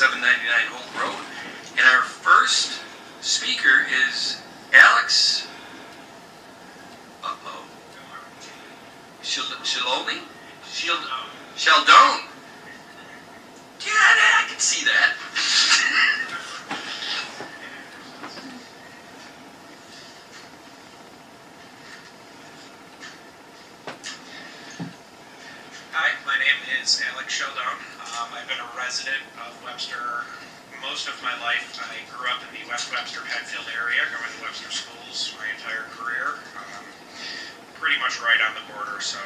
799 Holt Road. And our first speaker is Alex. Shiloni? Sheldon. Yeah, I can see that. Hi, my name is Alex Sheldon. I've been a resident of Webster most of my life. I grew up in the West Webster Penfield area, going to Webster schools my entire career. Pretty much right on the border, so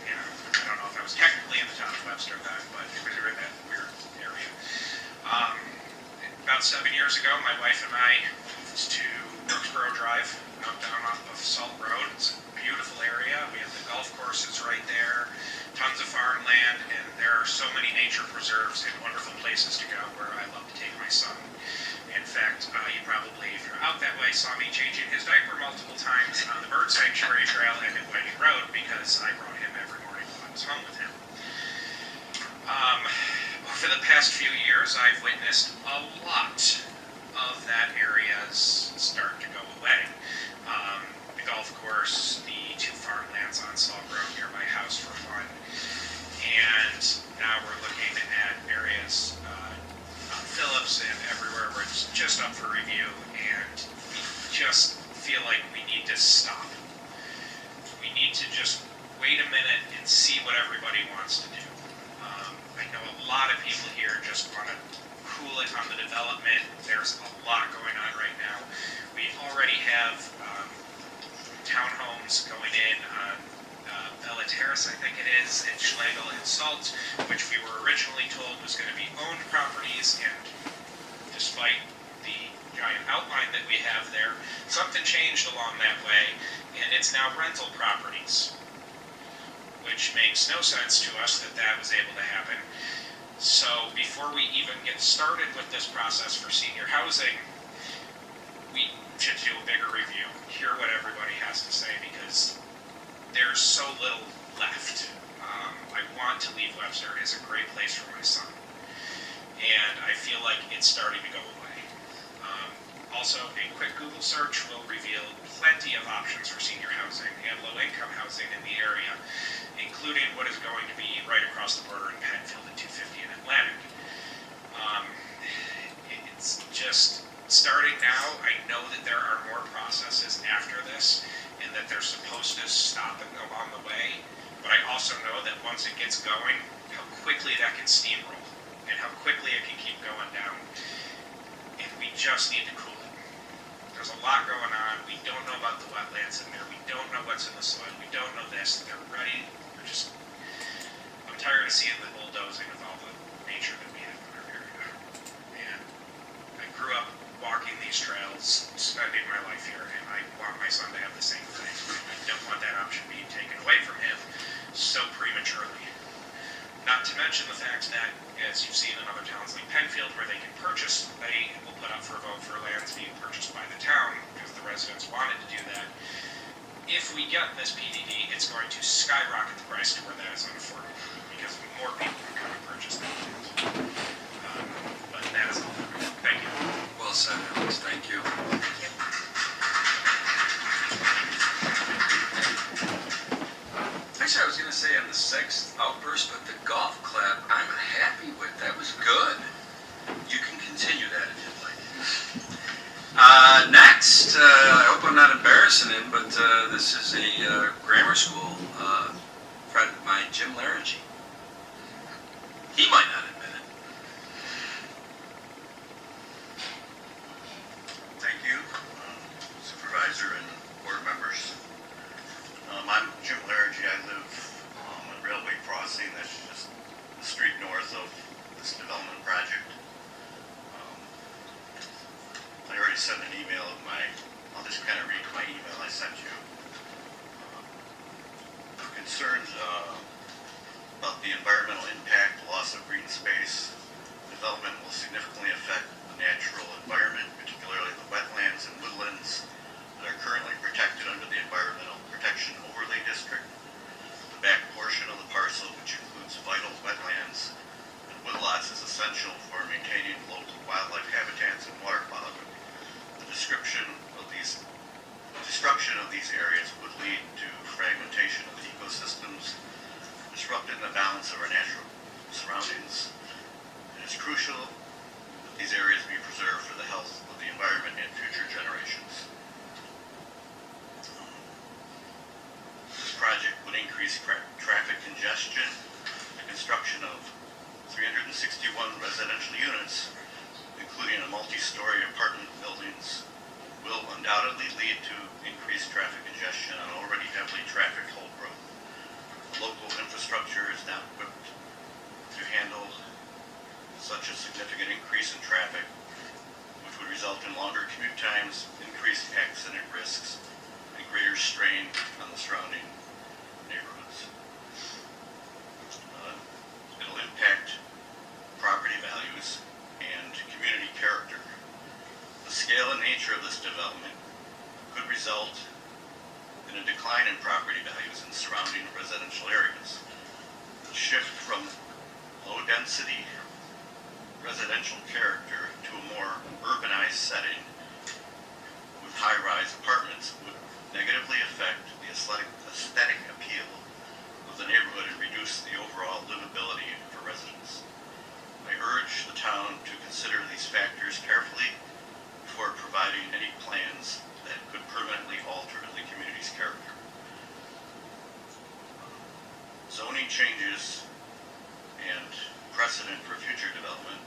yeah, I don't know if I was technically in the town of Webster then, but we were in that weird area. About 7 years ago, my wife and I moved to Brooksboro Drive, out down off of Salt Road. It's a beautiful area. We have the golf courses right there, tons of farmland, and there are so many nature preserves and wonderful places to go where I love to take my son. In fact, you probably, if you're out that way, saw me changing his diaper multiple times on the Bird Sanctuary Trail and at Whiting Road because I brought him every morning while I was home with him. Over the past few years, I've witnessed a lot of that area's start to go away. The golf course, the two farmlands on Salt Road near my house for one, and now we're looking at areas Phillips and everywhere where it's just up for review, and we just feel like we need to stop. We need to just wait a minute and see what everybody wants to do. I know a lot of people here just want to cool it on the development. There's a lot going on right now. We already have townhomes going in on Bella Terrace, I think it is, in Schlegel and Salt, which we were originally told was going to be owned properties, and despite the giant outline that we have there, something changed along that way, and it's now rental properties, which makes no sense to us that that was able to happen. So before we even get started with this process for senior housing, we should do a bigger review, hear what everybody has to say, because there's so little left. I want to leave Webster. It is a great place for my son, and I feel like it's starting to go away. Also, a quick Google search will reveal plenty of options for senior housing and low-income housing in the area, including what is going to be right across the border in Penfield at 250 and Atlantic. It's just starting now. I know that there are more processes after this, and that they're supposed to stop and go on the way, but I also know that once it gets going, how quickly that can steamroll, and how quickly it can keep going down, and we just need to cool it. There's a lot going on. We don't know about the wetlands in there. We don't know what's in the soil. We don't know this. They're ready. I'm tired of seeing the bulldozing of all the nature that we have in our area, and I grew up walking these trails, spending my life here, and I want my son to have the same thing. I don't want that option being taken away from him so prematurely. Not to mention the fact that, as you've seen in other towns like Penfield, where they can purchase, they will put up for a vote for lands being purchased by the town because the residents wanted to do that. If we get this PDD, it's going to skyrocket the price to where that is unaffordable because more people can come and purchase that land. But that is all. Thank you. Well said, Alex. Thank you. Actually, I was going to say on the 6th outburst, but the golf clap, I'm happy with. That was good. You can continue that if you'd like. Next, I hope I'm not embarrassing him, but this is a grammar school friend of mine, Jim Larragee. He might not admit it. Thank you, Supervisor and board members. I'm Jim Larragee. I live on Railway Crossing. That's just the street north of this development project. I already sent an email of I'll just kind of read my email I sent you. Concerns about the environmental impact, loss of green space. Development will significantly affect the natural environment, particularly the wetlands and woodlands that are currently protected under the Environmental Protection Overlay District. The back portion of the parcel, which includes vital wetlands and woodlots, is essential for maintaining within the balance of our natural surroundings. It is crucial that these areas be preserved for the health of the environment and future generations. This project would increase traffic congestion. The construction of 361 residential units, including a multi-story apartment buildings, will undoubtedly lead to increased traffic congestion on already heavily trafficked Holt Road. The local infrastructure is not equipped to handle such a significant increase in traffic, which would result in longer commute times, increased accident risks, and greater strain on the surrounding neighborhoods. It'll impact property values and community character. The scale and nature of this development could result in a decline in property values in surrounding residential areas. The shift from low-density residential character to a more urbanized setting with high-rise apartments would negatively affect the aesthetic appeal of the neighborhood and reduce the overall livability for residents. I urge the town to consider these factors carefully before providing any plans that could permanently alter the community's character. Zoning changes and precedent for future development,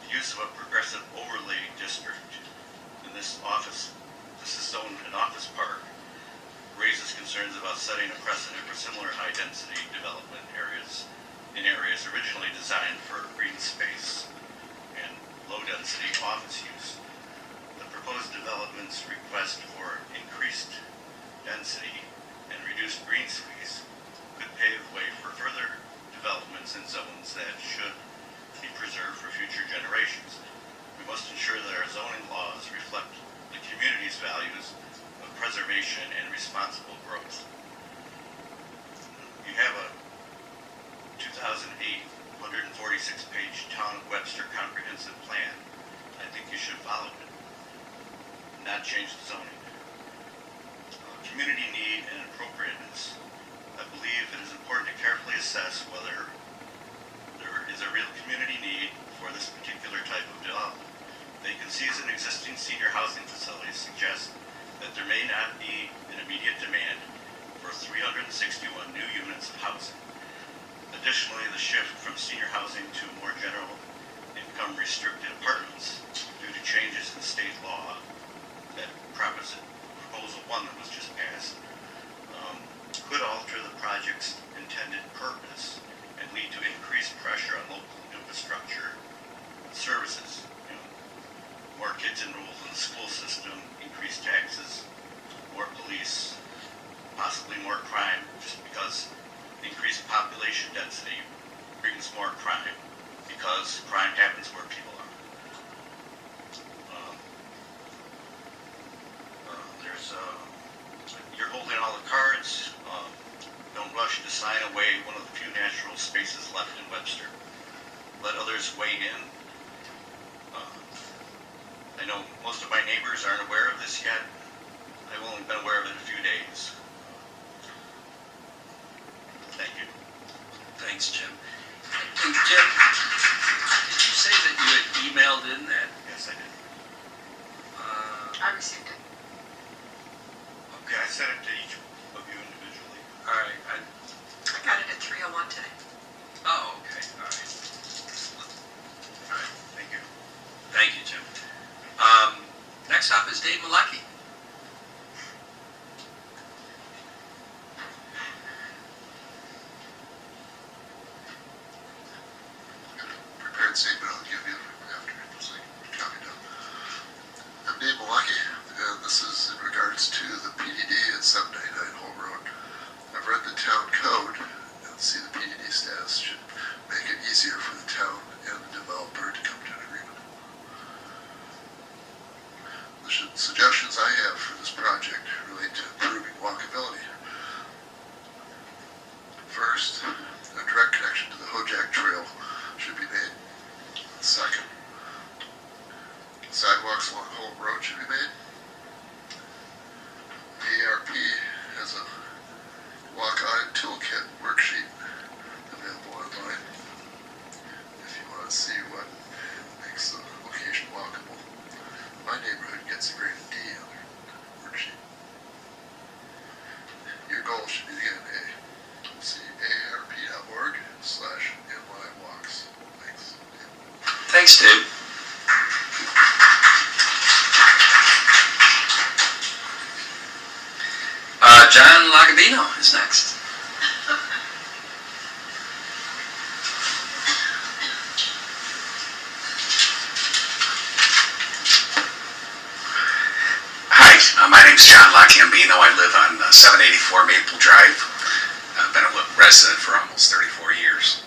the use of a progressive overlay district in this is zoned an office park, raises concerns about setting a precedent for similar high-density development areas in areas originally designed for green space and low-density office use. The proposed development's request for increased density and reduced green space could pave the way for further developments in zones that should be preserved for future generations. We must ensure that our zoning laws reflect the community's values of preservation and responsible growth. You have a 2008 146-page Town of Webster comprehensive plan. I think you should follow it, not change the zoning. Community need and appropriateness. I believe it is important to carefully assess whether there is a real community need for this particular type of development. Vacancies in existing senior housing facilities suggest that there may not be an immediate demand for 361 new units of housing. Additionally, the shift from senior housing to more general income restricted apartments due to changes in state law, that proposal 1 that was just passed, could alter the project's intended purpose and lead to increased pressure on local infrastructure and services. More kids enrolled in the school system, increased taxes, more police, possibly more crime, just because increased population density brings more crime, because crime happens where people are. You're holding all the cards. Don't rush to sign away one of the few natural spaces left in Webster. Let others weigh in. I know most of my neighbors aren't aware of this yet. I've only been aware of it a few days. Thank you. Thanks, Jim. And Jim, did you say that you had emailed in that? Yes, I did. I received it. Okay, I sent it to each of you individually. All right. I got it at 3:01 today. Oh, okay. All right. All right. Thank you. Thank you, Jim. Next up is Dave Malecki. Prepared statement I'll give you after it's copied up. I'm Dave Malecki, and this is in regards to the PDD at 799 Holt Road. I've read the town code and see the PDD status should make it easier for the town and the developer to come to an agreement. The suggestions I have for this project relate to improving walkability. First, a direct connection to the Hojak Trail should be made. Thanks, Dave. John Lagabino is next. Hi, my name's John Lagabino. I live on 784 Maple Drive. I've been a resident for almost 34 years.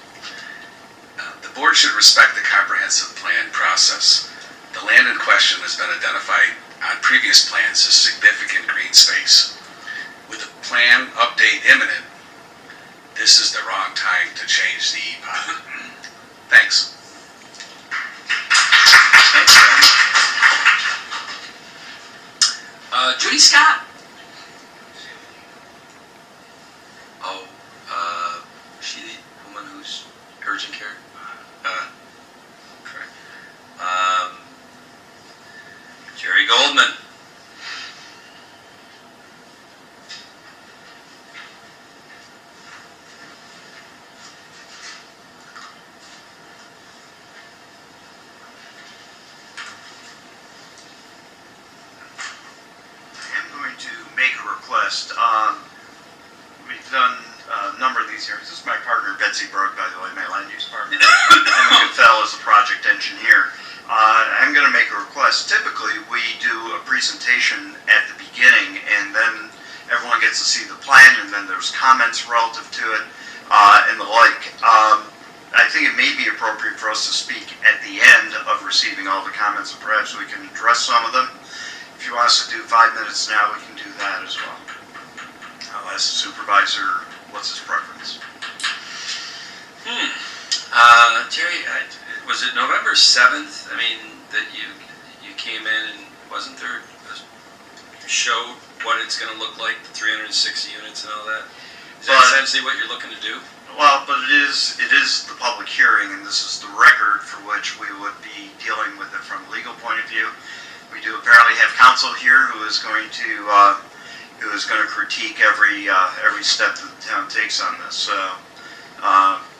The board should respect the comprehensive plan process. The land in question has been identified on previous plans as significant green space. With the plan update imminent, this is the wrong time to change the EPOD. Thanks. Thanks, John. Judy Scott. Oh, is she the woman who's urgent care? Correct. Jerry Goldman. Make a request. We've done a number of these hearings. This is my partner, Betsy Brook, by the way, my land use partner. And Goodfell is the project engineer. I'm going to make a request. Typically, we do a presentation at the beginning, and then everyone gets to see the plan, and then there's comments relative to it, and the like. I think it may be appropriate for us to speak at the end of receiving all the comments, and perhaps we can address some of them. If you want us to do 5 minutes now, we can do that as well. I'll ask the supervisor what's his preference. Jerry, was it November 7th? I mean, that you came in and wasn't there a show what it's going to look like, the 360 units and all that? Is that essentially what you're looking to do? Well, but it is the public hearing, and this is the record for which we would be dealing with it from a legal point of view. We do apparently have counsel here who is going to critique every step that the town takes on this. So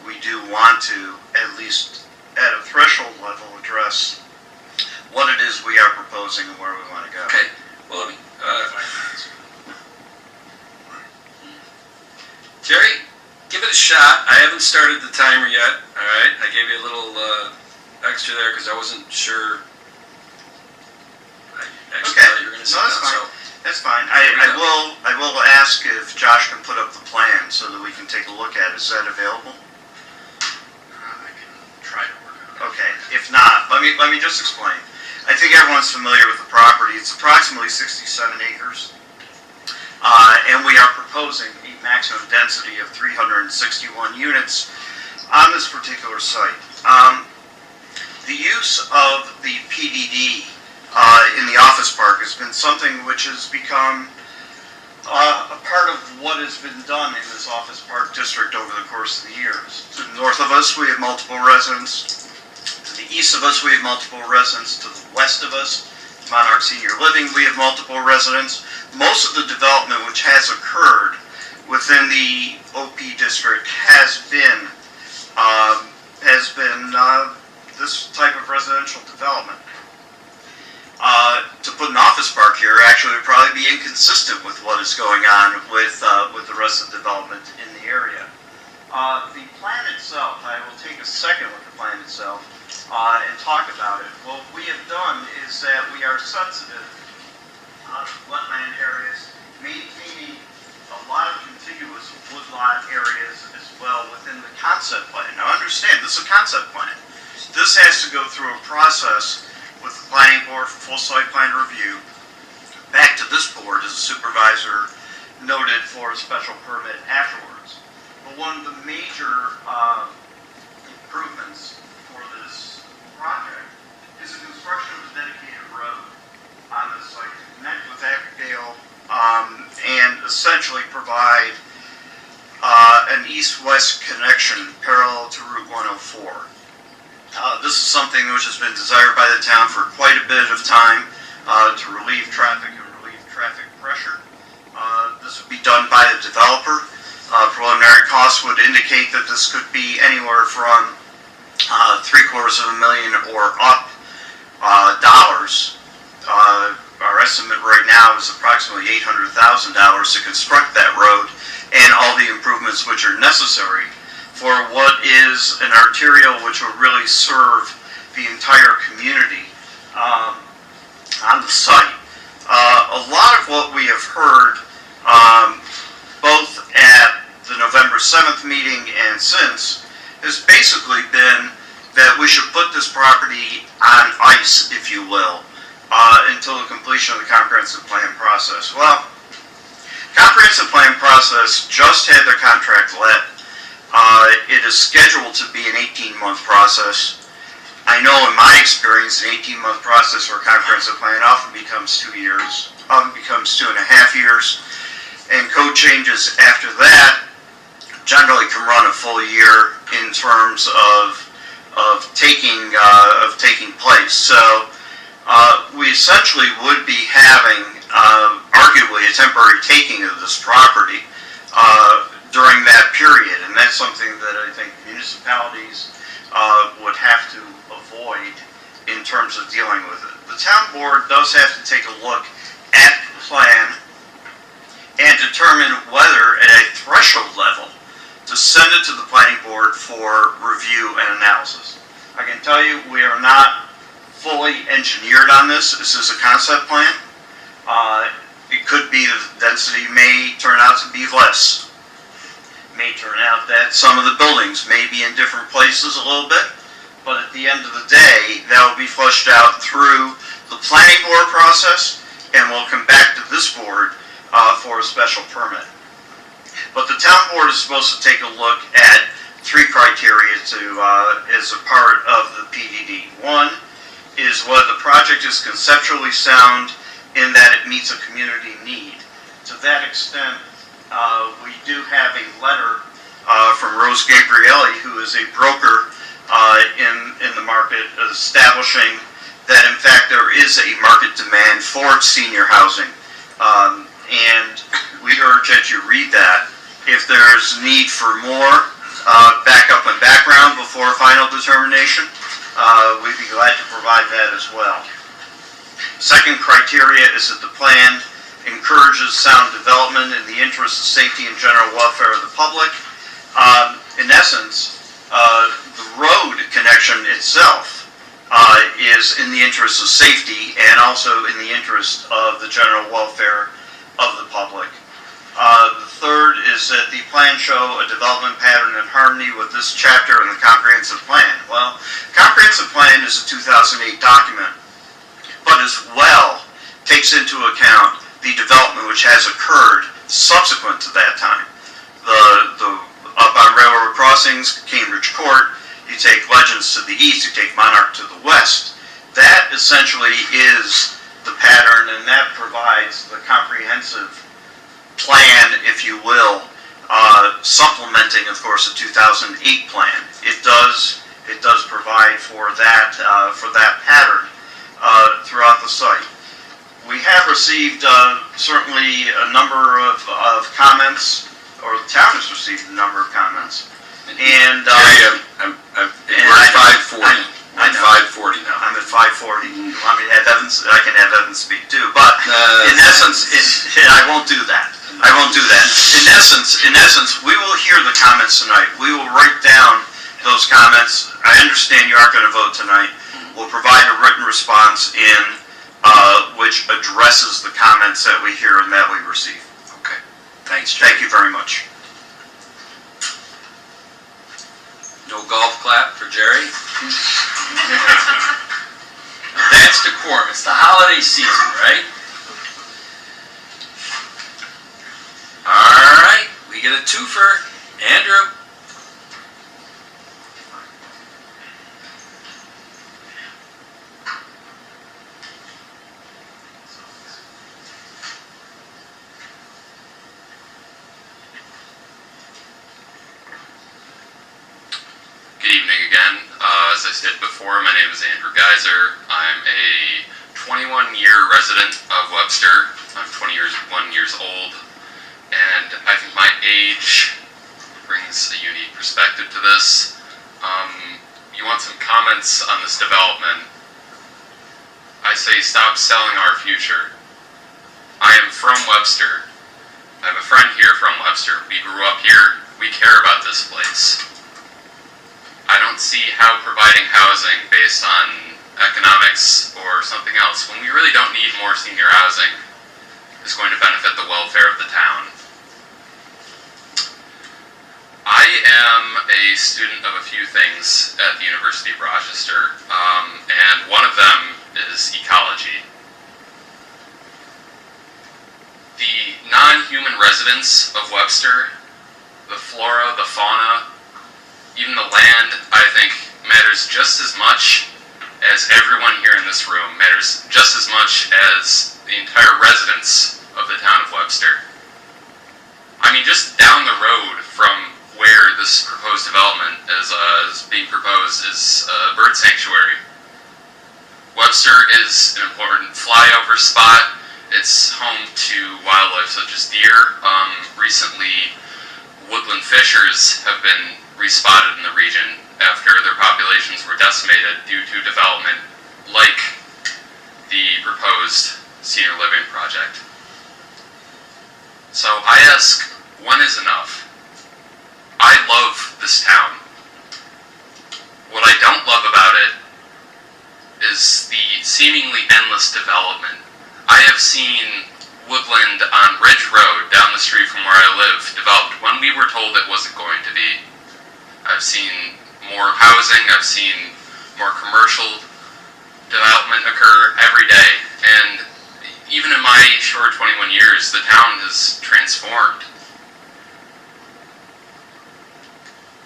we do want to, at least at a threshold level, address what it is we are proposing and where we want to go. Okay. Well, I mean, Jerry, give it a shot. I haven't started the timer yet. All right. I gave you a little extra there because I wasn't sure. Okay. Thought you were going to sit that's down, fine. so. That's fine. I will ask if Josh can put up the plan so that we can take a look at it. Is that available? I can try to work on it. Okay. If not, let me just explain. I think everyone's familiar with the property. It's approximately 67 acres, and we are proposing a maximum density of 361 units on this particular site. The use of the PDD in the office park has been something which has become a part of what has been done in this office park district over the course of the years. To the north of us, we have multiple residents. To the east of us, we have multiple residents. To the west of us, Monarch Senior Living, we have multiple residents. Most of the development which has occurred within the OP district has been this type of residential development. To put an office park here actually would probably be inconsistent with what is going on with the rest of the development in the area. The plan itself, I will take a second with the plan itself and talk about it. What we have done is that we are sensitive to wetland areas, maintaining a lot of contiguous woodlot areas as well within the concept plan. Now understand, this is a concept plan. This has to go through a process with the planning board for full site plan review, back to this board as a supervisor noted for a special permit afterwards. But one of the major improvements for this project is the construction of a dedicated road on this site to connect with Abigail and essentially provide an east-west connection parallel to Route 104. This is something which has been desired by the town for quite a bit of time to relieve traffic and relieve traffic pressure. This would be done by the developer. Preliminary costs would indicate that this could be anywhere from $750,000 or up dollars. Our estimate right now is approximately $800,000 to construct that road and all the improvements which are necessary for what is an arterial which will really serve the entire community on the site. A lot of what we have heard, both at the November 7th meeting and since, has basically been that we should put this property on ice, if you will, until the completion of the comprehensive plan process. Well, comprehensive plan process just had their contract let. It is scheduled to be an 18-month process. I know in my experience, an 18-month process for a comprehensive plan often becomes 2 years, often becomes 2.5 years, and code changes after that generally can run a full year in terms of taking place. So we essentially would be having arguably a temporary taking of this property during that period, and that's something that I think municipalities would have to avoid in terms of dealing with it. The town board does have to take a look at the plan and determine whether at a threshold level to send it to the planning board for review and analysis. I can tell you we are not fully engineered on this. This is a concept plan. It could be that the density may turn out to be less. May turn out that some of the buildings may be in different places a little bit, but at the end of the day, that will be flushed out through the planning board process, and we'll come back to this board for a special permit. But the town board is supposed to take a look at 3 criteria as a part of the PDD. One is whether the project is conceptually sound in that it meets a community need. To that extent, we do have a letter from Rose Gabrielli, who is a broker in the market, establishing that in fact there is a market demand for senior housing. And we urge that you read that. If there's need for more backup and background before final determination, we'd be glad to provide that as well. Second criteria is that the plan encourages sound development in the interest of safety and general welfare of the public. In essence, the road connection itself is in the interest of safety and also in the interest of the general welfare of the public. The third is that the plan show a development pattern in harmony with this chapter in the comprehensive plan. Well, comprehensive plan is a 2008 document, but as well takes into account the development which has occurred subsequent to that time. The up on railroad crossings, Cambridge Court, you take Legends to the east, you take Monarch to the west. That essentially is the pattern, and that provides the comprehensive plan, if you will, supplementing, of course, the 2008 plan. It does provide for that pattern throughout the site. We have received certainly a number of comments, or the town has received a number of comments. And we're at 540. I'm at 540 now. I'm at 540. You want me to have Evans? I can have Evans speak too. But in essence, I won't do that. I won't do that. In essence, we will hear the comments tonight. We will write down those comments. I understand you aren't going to vote tonight. We'll provide a written response in which addresses the comments that we hear and that we receive. Okay. Thanks, Jerry. Thank you very much. No golf clap for Jerry. That's decorum. It's the holiday season, right? All right. We get a twofer. Andrew. Good evening again. As I said before, my name is Andrew Geiser. I'm a 21-year resident of Webster. I'm 21 years old, and I think my age brings a unique perspective to this. You want want some comments on this development. I say stop selling our future. I am from Webster. I have a friend here from Webster. We grew up here. We care about this place. I don't see how providing housing based on economics or something else, when we really don't need more senior housing, is going to benefit the welfare of the town. I am a student of a few things at the University of Rochester, and one of them is ecology. The non-human residents of Webster, the flora, the fauna, even the land, I think, matters just as much as everyone here in this room, matters just as much as the entire residents of the town of Webster. I mean, just down the road from where this proposed development is being proposed is a bird sanctuary. Webster is an important flyover spot. It's home to wildlife such as deer. Recently, woodland fishers have been respotted in the region after their populations were decimated due to development like the proposed senior living project. So I ask, when is enough? I love this town. What I don't love about it is the seemingly endless development. I have seen woodland on Ridge Road down the street from where I live developed when we were told it wasn't going to be. I've seen more housing, I've seen more commercial development occur every day, and even in my short 21 years, the town has transformed.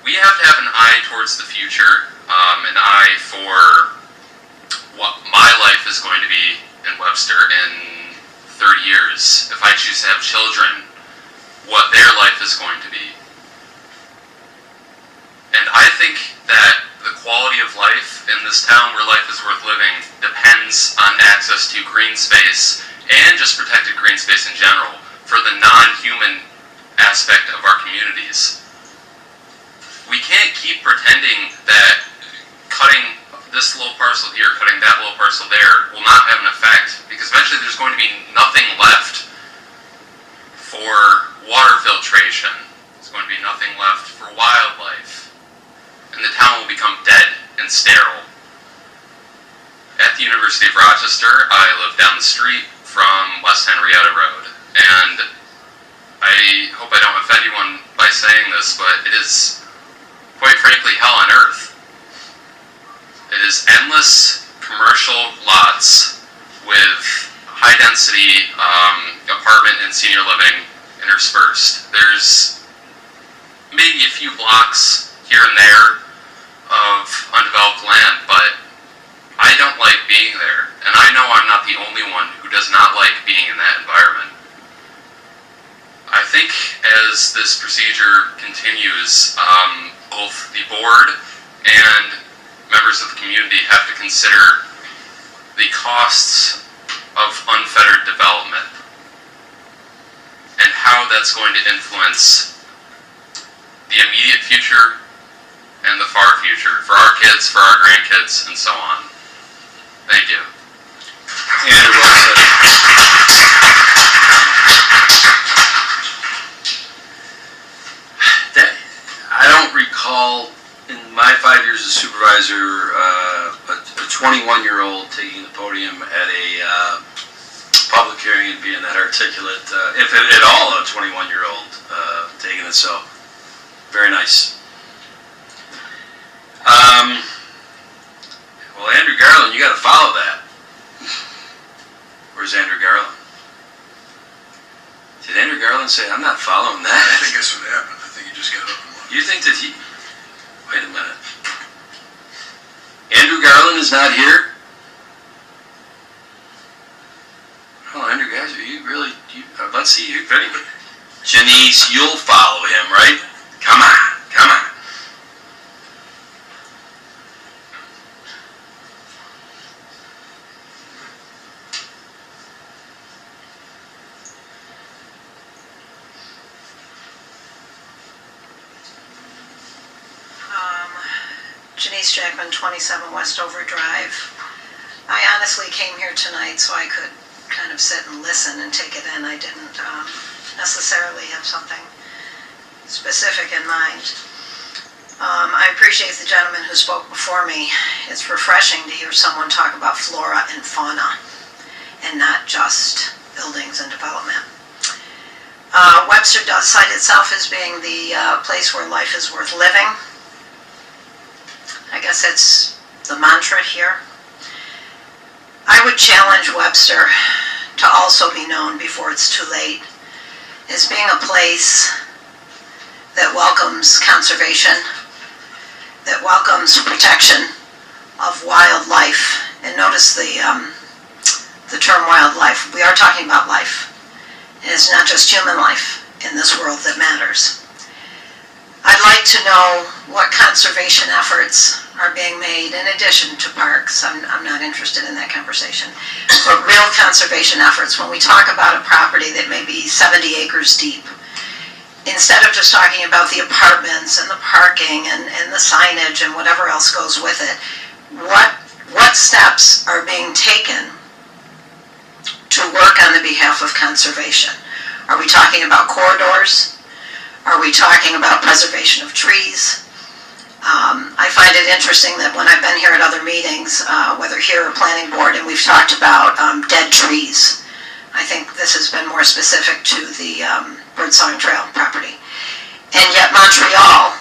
We have to have an eye towards the future, an eye for what my life is going to be in Webster in 30 years. If I choose to have children, what their life is going to be. And I think that the quality of life in this town where life is worth living depends on access to green space and just protected green space in general for the non-human aspect of our communities. We can't keep pretending that cutting this little parcel here, cutting that little parcel there will not have an effect, because eventually there's going to be nothing left for water filtration. There's going to be nothing left for wildlife. And the town will become dead and sterile. At the University of Rochester, I live down the street from West Henrietta Road. And I hope I don't offend anyone by saying this, but it is, quite frankly, hell on earth. It is endless commercial lots with high-density apartment and senior living interspersed. There's maybe a few blocks here and there of undeveloped land, but I don't like being there, and I know I'm not the only one who does not like being in that environment. I think as this procedure continues, both the board and members of the community have to consider the costs of unfettered development and how that's going to influence the immediate future and the far future for our kids, for our grandkids, and so on. Thank you. Andrew, well said. I don't recall in my 5 years as supervisor a 21-year-old taking the podium at a public hearing and being that articulate, if at all a 21-year-old taking it, so very nice. Well, Andrew Garland, you got to follow that. Where's Andrew Garland? Did Andrew Garland say, I'm not following that? I think that's what happened. I think he just got up and left. You think that he... Wait a minute. Andrew Garland is not here? Oh, Andrew, guys, are you really... let's see your video. Janice, you'll follow him, right? Come on, come on. Janice Jackman, 27 Westover Drive. I honestly came here tonight so I could kind of sit and listen and take it in. I didn't necessarily have something specific in mind. I appreciate the gentleman who spoke before me. It's refreshing to hear someone talk about flora and fauna and not just buildings and development. Webster does cite itself as being the place where life is worth living. I guess it's the mantra here. I would challenge Webster to also be known before it's too late as being a place that welcomes conservation, that welcomes protection of wildlife. And notice the term wildlife. We are talking about life. And it's not just human life in this world that matters. I'd like to know what conservation efforts are being made in addition to parks. I'm not interested in that conversation. But real conservation efforts, when we talk about a property that may be 70 acres deep, instead of just talking about the apartments and the parking and the signage and whatever else goes with it, what steps are being taken to work on the behalf of conservation? Are we talking about corridors? Are we talking about preservation of trees? I find it interesting that when I've been here at other meetings, whether here or planning board, and we've talked about dead trees, I think this has been more specific to the Birdsong Trail property. And yet Montreal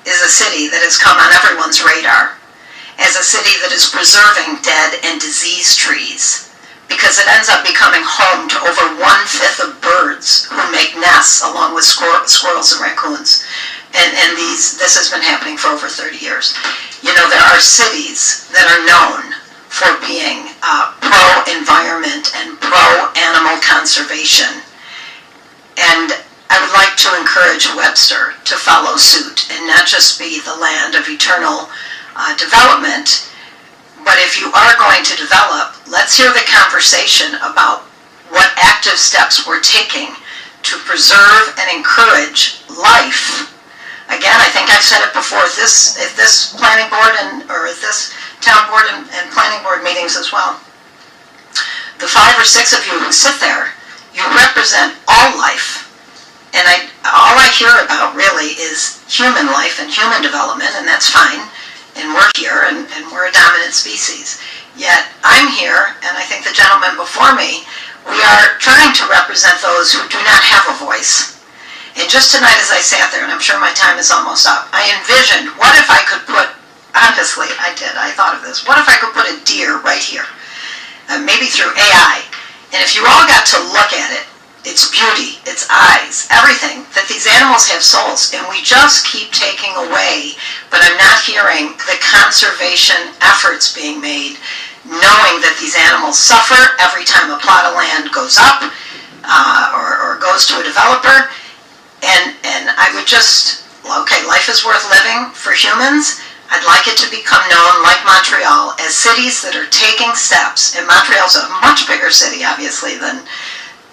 is a city that has come on everyone's radar as a city that is preserving dead and diseased trees, because it ends up becoming home to over 1/5 of birds who make nests along with squirrels and raccoons. And this has been happening for over 30 years. You know, there are cities that are known for being pro-environment and pro-animal conservation. And I would like to encourage Webster to follow suit and not just be the land of eternal development. But if you are going to develop, let's hear the conversation about what active steps we're taking to preserve and encourage life. Again, I think I've said it before, if this planning board or at this town board and planning board meetings as well, the 5 or 6 of you who sit there, you represent all life. And all I hear about really is human life and human development, and that's fine. And we're here, and we're a dominant species. Yet I'm here, and I think the gentleman before me, we are trying to represent those who do not have a voice. And just tonight as I sat there, and I'm sure my time is almost up, I envisioned, what if I could put, honestly, I thought of this, what if I could put a deer right here, maybe through AI, and if you all got to look at it, its beauty, its eyes, everything, that these animals have souls, and we just keep taking away, but I'm not hearing the conservation efforts being made, knowing that these animals suffer every time a plot of land goes up or goes to a developer, and I would just, okay, life is worth living for humans. I'd like it to become known, like Montreal, as cities that are taking steps, and Montreal's a much bigger city, obviously, than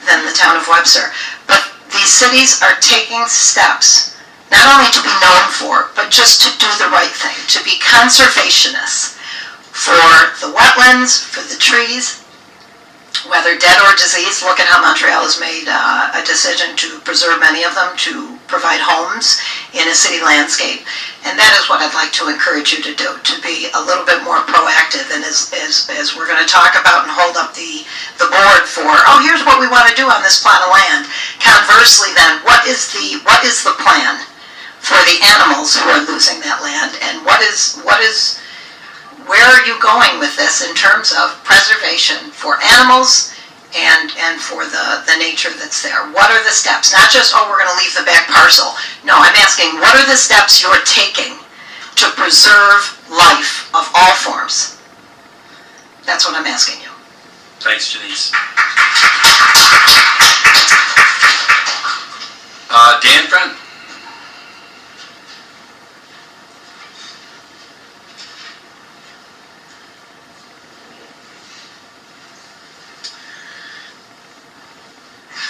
the town of Webster. But these cities are taking steps, not only to be known for, but just to do the right thing, to be conservationists for the wetlands, for the trees, whether dead or diseased. Look at how Montreal has made a decision to preserve many of them, to provide homes in a city landscape. And that is what I'd like to encourage you to do, to be a little bit more proactive. And as we're going to talk about and hold up the board for, oh, here's what we want to do on this plot of land. Conversely then, what is the plan for the animals who are losing that land? And where are you going with this in terms of preservation for animals and for the nature that's there? What are the steps? Not just, oh, we're going to leave the back parcel. No, I'm asking, what are the steps you're taking to preserve life of all forms? That's what I'm asking you. Thanks, Janice. Dan Friend.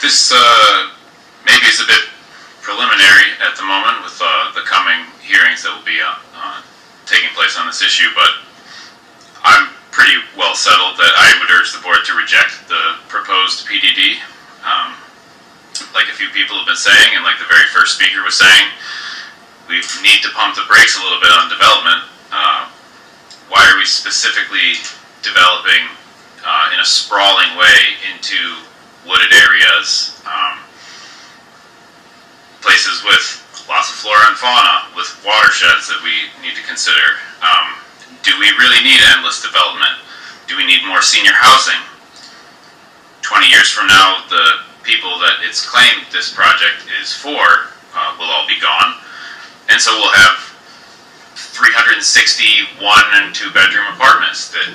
This maybe is a bit preliminary at the moment with the coming hearings that will be taking place place on this issue, but I'm pretty well settled that I would urge the board to reject the proposed PDD. Like a few people have been saying, and like the very first speaker was saying, we need to pump the brakes a little bit on development. Why are we specifically developing in a sprawling way into wooded areas, places with lots of flora and fauna, with watersheds that we need to consider? Do we really need endless development? Do we need more senior housing? 20 years from now, the people that it's claimed this project is for will all be gone. And so we'll have 361 and 2 bedroom apartments that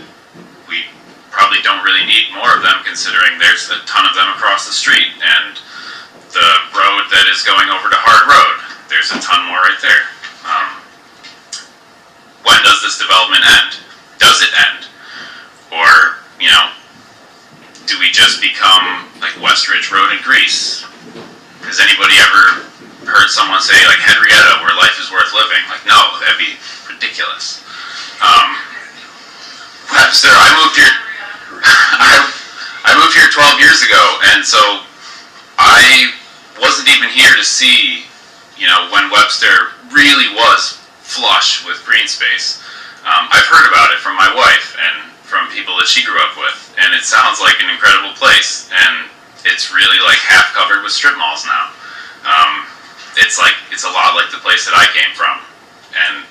we probably don't really need more of them, considering there's a ton of them across the street. And the road that is going over to Hard Road, there's a ton more right there. When does this development end? Does it end? Or, you know, do we just become like West Ridge Road in Greece? Has anybody ever heard someone say like Henrietta, where life is worth living? Like, no, that'd be ridiculous. Webster, I moved here. I moved here 12 years ago, and so I wasn't even here to see, you know, when Webster really was flush with green space. I've heard about it from my wife and from people that she grew up with, and it sounds like an incredible place, and it's really like half covered with strip malls now. It's a lot like the place that I came from, and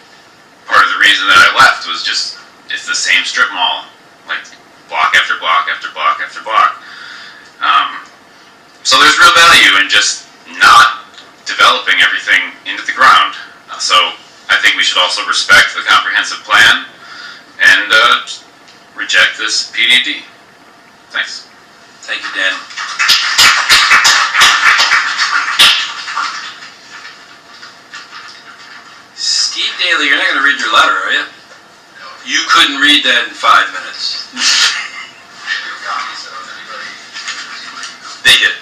part of the reason that I left was just, it's the same strip mall, like block after block after block after block. So there's real value in just not developing everything into the ground. So I think we should also respect the comprehensive plan and reject this PDD. Thanks. Thank you, Dan. Steve Daly, you're not going to read your letter, are you? You couldn't read that in 5 minutes. They did,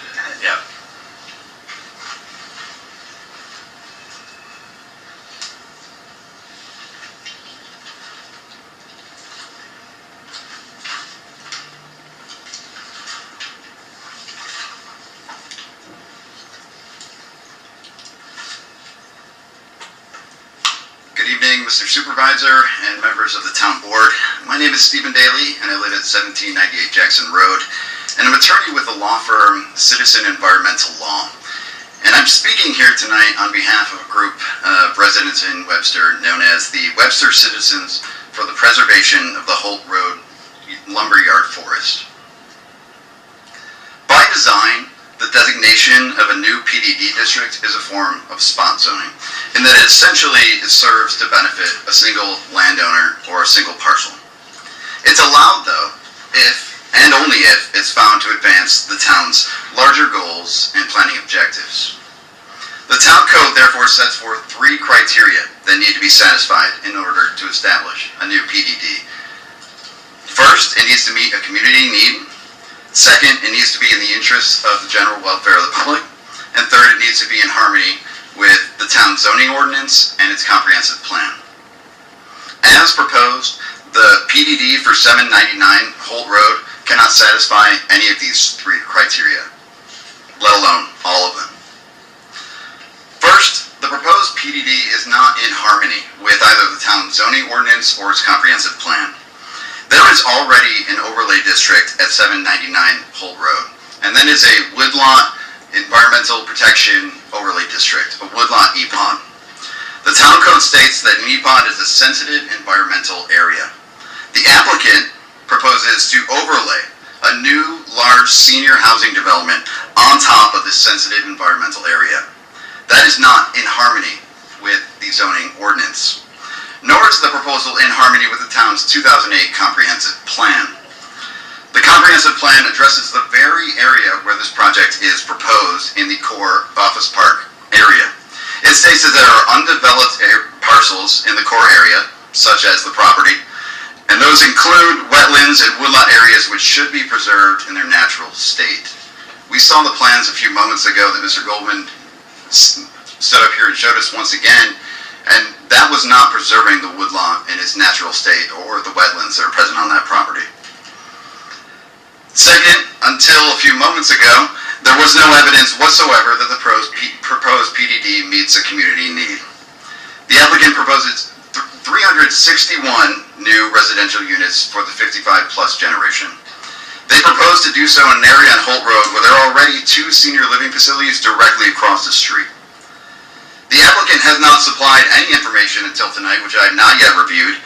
yeah. Good evening, Mr. Supervisor and members of the Town Board. My name is Stephen Daly, and I live at 1798 Jackson Road, and I'm an attorney with the law firm Citizen Environmental Law. And I'm speaking here tonight on behalf of a group of residents in Webster known as the Webster Citizens for the Preservation of the Holt Road Lumberyard Forest. By design, the designation of a new PDD district is a form of spot zoning, in that it serves to benefit a single landowner or a single parcel. It's allowed, though, if and only if it's found to advance the town's larger goals and planning objectives. The town code therefore sets forth 3 criteria that need to be satisfied in order to establish a new PDD. First, it needs to meet a community need. Second, it needs to be in the interests of the general welfare of the public. And third, it needs to be in harmony with the town zoning ordinance and its comprehensive plan. As proposed, the PDD for 799 Holt Road cannot satisfy any of these 3 criteria, let alone all of them. First, the proposed PDD is not in harmony with either the town zoning ordinance or its comprehensive plan. There is already an overlay district at 799 Holt Road, and then is a woodlot environmental protection overlay district, a woodlot EPOD. The town code states that an EPOD is a sensitive environmental area. The applicant proposes to overlay a new large senior housing development on top of this sensitive environmental area. That is not in harmony with the zoning ordinance, nor is the proposal in harmony with the town's 2008 comprehensive plan. The comprehensive plan addresses the very area where this project is proposed in the core office park area. It states that there are undeveloped parcels in the core area, such as the property, and those include wetlands and woodlot areas which should be preserved in their natural state. We saw the plans a few moments ago that Mr. Goldman stood up here and showed us once again, and that was not preserving the woodlot in its natural state or the wetlands that are present on that property. Second, until a few moments ago, there was no evidence whatsoever that the proposed PDD meets a community need. The applicant proposes 361 new residential units for the 55 plus generation. They propose to do so in an area on Holt Road where there are already 2 senior living facilities directly across the street. The applicant has not supplied any information until tonight, which I have not yet reviewed,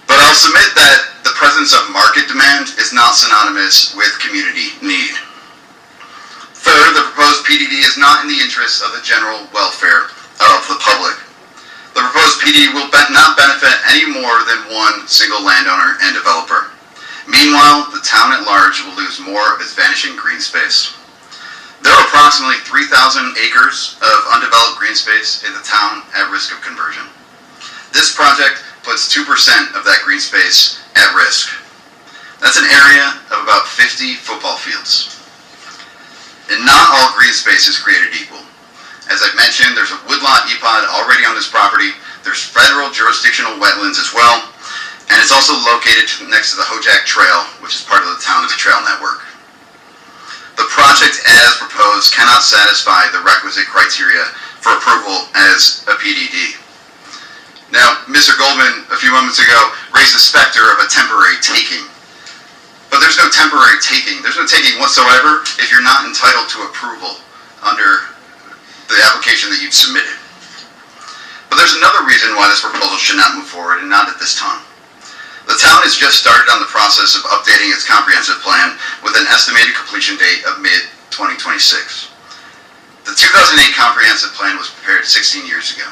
but I'll submit that the presence of market demand is not synonymous with community need. Third, the proposed PDD is not in the interest of the general welfare of the public. The proposed PD will not benefit any more than one single landowner and developer. Meanwhile, the town at large will lose more of its vanishing green space. There are approximately 3,000 acres of undeveloped green space in the town at risk of conversion. This project puts 2% of that green space at risk. That's an area of about 50 football fields. And not all green space is created equal. As I've mentioned, there's a woodlot EPOD already on this property. There's federal jurisdictional wetlands as well. And it's also located next to the Hojack Trail, which is part of the town's trail network. The project as proposed cannot satisfy the requisite criteria for approval as a PDD. Now, Mr. Goldman, a few moments ago, raised the specter of a temporary taking. But there's no temporary taking. There's no taking whatsoever if you're not entitled to approval under the application that you've submitted. But there's another reason why this proposal should not move forward, and not at this time. The town has just started on the process of updating its comprehensive plan with an estimated completion date of mid-2026. The 2008 comprehensive plan was prepared 16 years ago.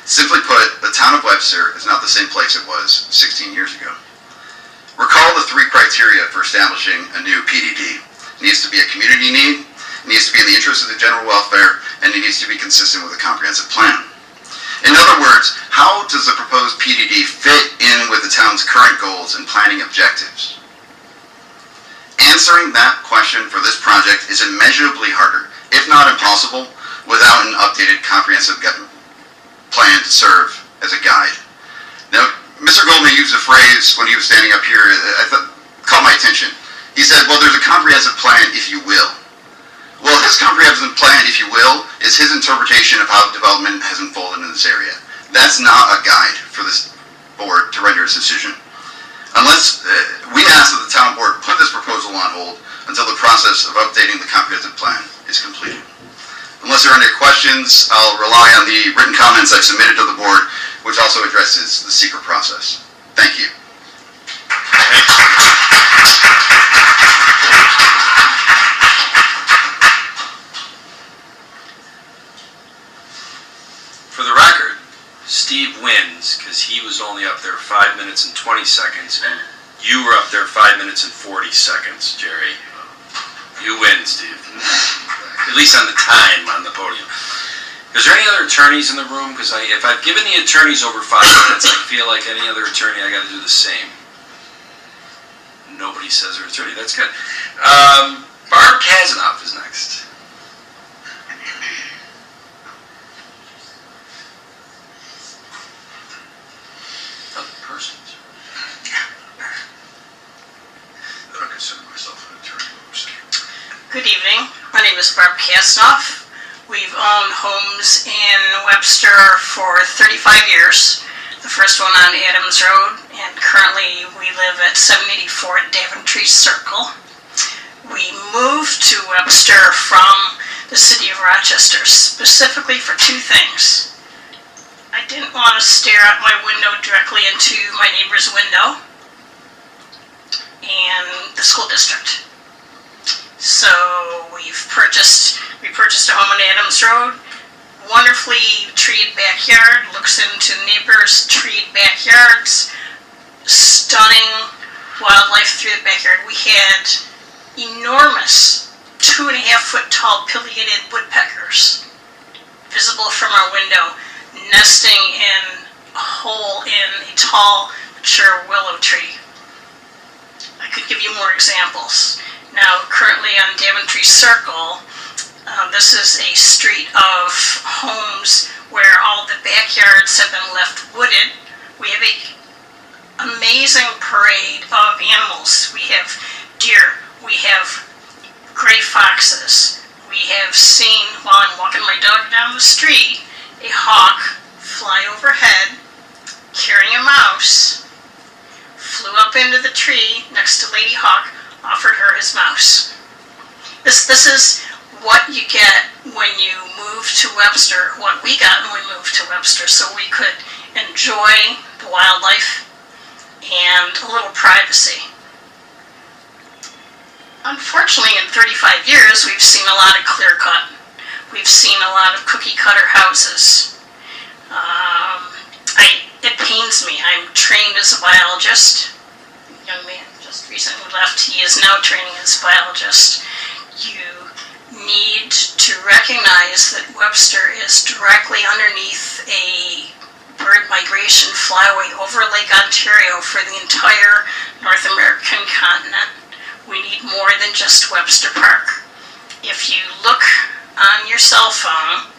Simply put, the town of Webster is not the same place it was 16 years ago. Recall the 3 criteria for establishing a new PDD. It needs to be a community need, it needs to be in the interest of the general welfare, and it needs to be consistent with the comprehensive plan. In other words, how does the proposed PDD fit in with the town's current goals and planning objectives? Answering that question for this project is immeasurably harder, if not impossible, without an updated comprehensive plan to serve as a guide. Now, Mr. Goldman used a phrase when he was standing up here that caught my attention. He said, well, there's a comprehensive plan, if you will. Well, his comprehensive plan, if you will, is his interpretation of how development has unfolded in this area. That's not a guide for this board to render its decision. Unless we ask that the town board put this proposal on hold until the process of updating the comprehensive plan is completed. Unless there are any questions, I'll rely on the written comments I've submitted to the board, which also addresses the secret process. Thank you. For the record, Steve wins because he was only up there 5 minutes and 20 seconds, and you were up there 5 minutes and 40 seconds, Jerry. You win, Steve. At least on the time on the podium. Is there any other attorneys in the room? Because if I've given the attorneys over 5 minutes, I feel like any other attorney, I got to do the same. Nobody says they're attorney. That's good. Barb Kazanoff is next. Other persons. I don't consider myself an attorney. Good evening. My name is Barb Kasnoff. We've owned homes in Webster for 35 years. The first one on Adams Road, and currently we live at 784 Daventry Circle. We moved to Webster from the city of Rochester specifically for 2 things. I didn't want to stare out my window directly into my neighbor's window and the school district. So we purchased a home on Adams Road, wonderfully treated backyard, looks into neighbors' treated backyards, stunning wildlife through the backyard. We had enormous 2.5-foot tall pileated woodpeckers visible from our window, nesting in a hole in a tall, mature willow tree. I could give you more examples. Now, currently on Daventry Circle, this is a street of homes where all the backyards have been left wooded. We have a amazing parade of animals. We have deer, we have gray foxes. We have seen, while I'm walking my dog down the street, a hawk fly overhead, carrying a mouse, flew up into the tree next to Lady Hawk, offered her his mouse. This is what you get when you move to Webster, what we got when we moved to Webster, so we could enjoy the wildlife and a little privacy. Unfortunately, in 35 years, we've seen a lot of clear cut. We've seen a lot of cookie cutter houses. It pains me. I'm trained as a biologist. A young man just recently left. He is now training as a biologist. You need to recognize that Webster is directly underneath a bird migration flyway over Lake Ontario for the entire North American continent. We need more than just Webster Park. If you look on your cell phone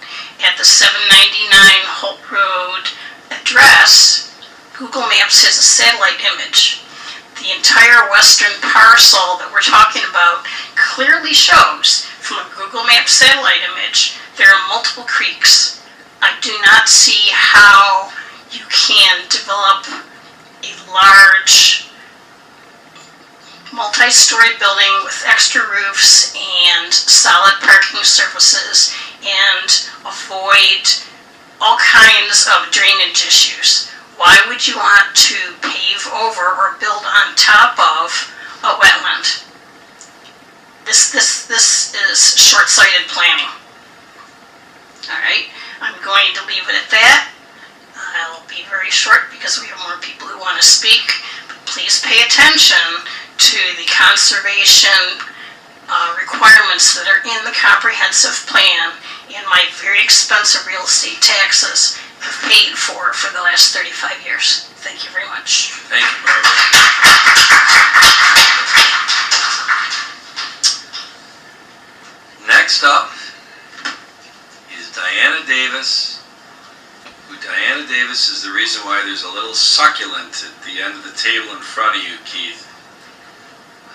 at the 799 Holt Road address, Google Maps has a satellite image. The entire western parcel that we're talking about clearly shows from a Google Maps satellite image there are multiple creeks. I do not see how you can develop a large multi-story building with extra roofs and solid parking surfaces and avoid all kinds of drainage issues. Why would you want to pave over or build on top of a wetland? This is short-sighted planning. All right, I'm going to leave it at that. I'll be very short because we have more people who want to speak. But please pay attention to the conservation requirements that are in the comprehensive plan and my very expensive real estate taxes have paid for the last 35 years. Thank you very much. Thank you, Barbara. Next up is Diana Davis. Diana Davis is the reason why there's a little succulent at the end of the table in front of you, Keith.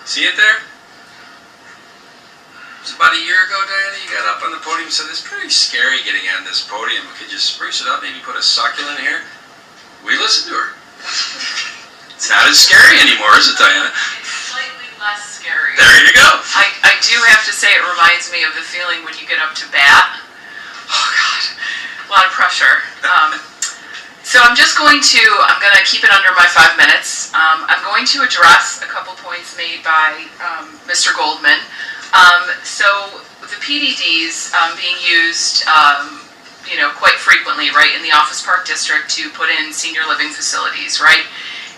See it there? It was about a year ago, Diana, you got up on the podium and said, it's pretty scary getting on this podium. Could you spruce it up, maybe put a succulent here? We listened to her. It's not as scary anymore, is it, Diana? It's slightly less scary. There you go. I do have to say it reminds me of the feeling when you get up to bat. Oh, God. A lot of pressure. So I'm going to keep it under my 5 minutes. I'm going to address a couple points made by Mr. Goldman. So the PDDs being used, quite frequently, right, in the Office Park District to put in senior living facilities, right?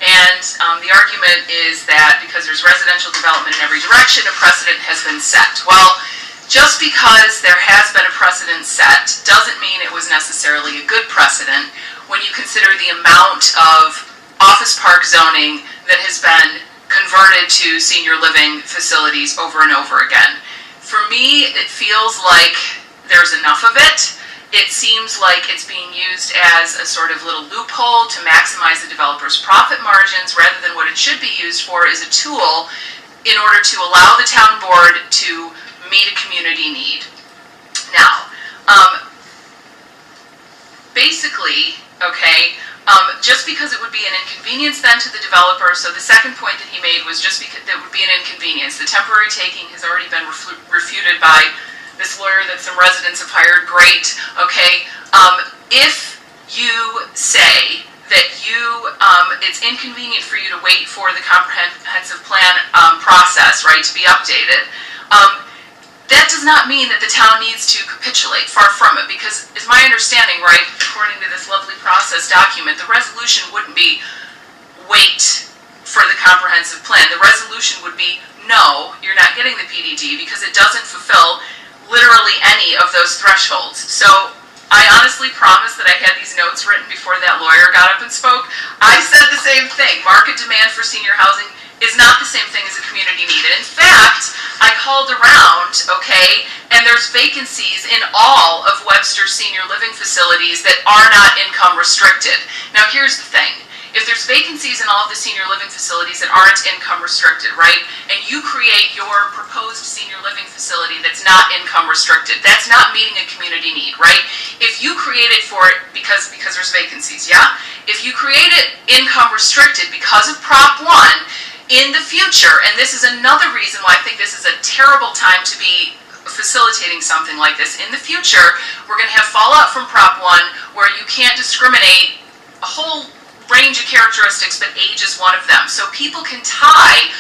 And the argument is that because there's residential development in every direction, a precedent has been set. Well, just because there has been a precedent set doesn't mean it was necessarily a good precedent when you consider the amount of office park zoning that has been converted to senior living facilities over and over again. For me, it feels like there's enough of it. It seems like it's being used as a sort of little loophole to maximize the developer's profit margins rather than what it should be used for is a tool in order to allow the town board to meet a community need. Now, basically, okay, just because it would be an inconvenience then to the developer, so the second point that he made was just because that would be an inconvenience. The temporary taking has already been refuted by this lawyer that some residents have hired. Great, okay. If you say that it's inconvenient for you to wait for the comprehensive plan process, right, to be updated, that does not mean that the town needs to capitulate, far from it, because it's my understanding, right, according to this lovely process document, the resolution wouldn't be wait for the comprehensive plan. The resolution would be no, you're not getting the PDD because it doesn't fulfill literally any of those thresholds. So I honestly promised that I had these notes written before that lawyer got up and spoke. I said the same thing. Market demand for senior housing is not the same thing as a community need. And in fact, I called around, okay, and there's vacancies in all of Webster's senior living facilities that are not income restricted. Now here's the thing. If there's vacancies in all of the senior living facilities that aren't income restricted, right, and you create your proposed senior living facility that's not income restricted, that's not meeting a community need, right? If you create it for it because there's vacancies, yeah? If you create it income restricted because of Prop 1, in the future, and this is another reason why I think this is a terrible time to be facilitating something like this, in the future, we're going to have fallout from Prop 1 where you can't discriminate a whole range of characteristics, but age is one of them. So people can tie,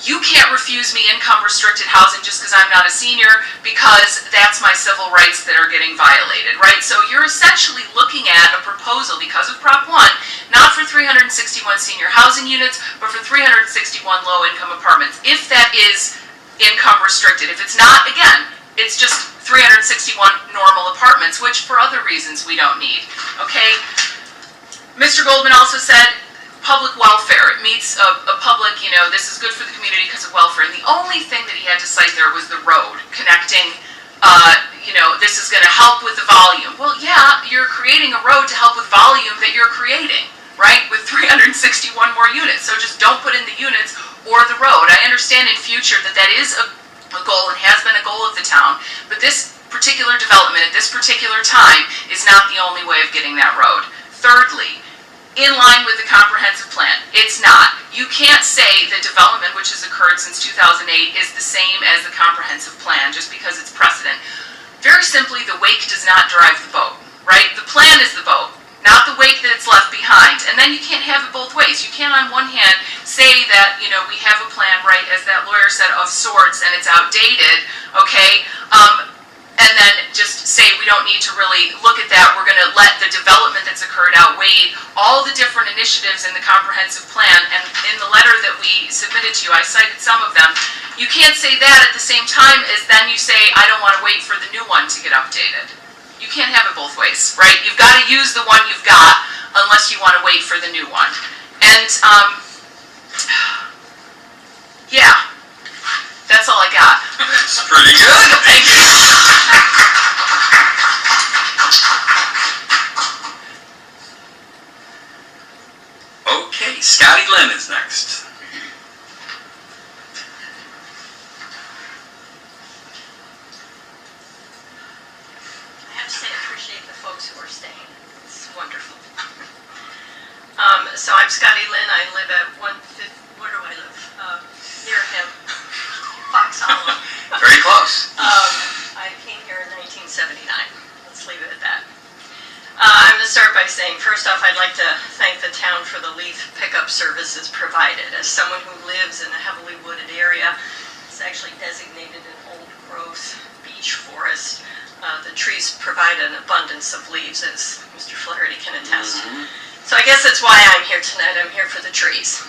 you can't refuse me income restricted housing just because I'm not a senior, because that's my civil rights that are getting violated, right? So you're essentially looking at a proposal because of Prop 1, not for 361 senior housing units, but for 361 low income apartments, if that is income restricted. If it's not, again, it's just 361 normal apartments, which for other reasons we don't need, okay? Mr. Goldman also said public welfare. It meets a public, this is good for the community because of welfare. And the only thing that he had to cite there was the road connecting, this is going to help with the volume. Well, yeah, you're creating a road to help with volume that you're creating, right, with 361 more units. So just don't put in the units or the road. I understand in future that is a goal and has been a goal of the town, but this particular development at this particular time is not the only way of getting that road. Thirdly, in line with the comprehensive plan. It's not. You can't say the development which has occurred since 2008 is the same as the comprehensive plan just because it's precedent. Very simply, the wake does not drive the boat, right? The plan is the boat, not the wake that's left behind. And then you can't have it both ways. You can't on one hand say that, we have a plan, right, as that lawyer said, of sorts, and it's outdated, okay? And then just say we don't need to really look at that. We're going to let the development that's occurred outweigh all the different initiatives in the comprehensive plan. And in the letter that we submitted to you, I cited some of them. You can't say that at the same time as then you say, I don't want to wait for the new one to get updated. You can't have it both ways, right? You've got to use the one you've got unless you want to wait for the new one. And, yeah. That's all I got. That's pretty good. Thank you. Okay, Scotty Lynn is next. I have to say I appreciate the folks who are staying. It's wonderful. So I'm Scotty Lynn. I live at 150, where do I live? Near him. Fox Hollow. Very close. I came here in 1979. Let's leave it at that. I'm going to start by saying, first off, I'd like to thank the town for the leaf pickup services provided. As someone who lives in a heavily wooded area, it's actually designated an old growth beech forest. The trees provide an abundance of leaves, as Mr. Flaherty can attest. So I guess that's why I'm here tonight. I'm here for the trees.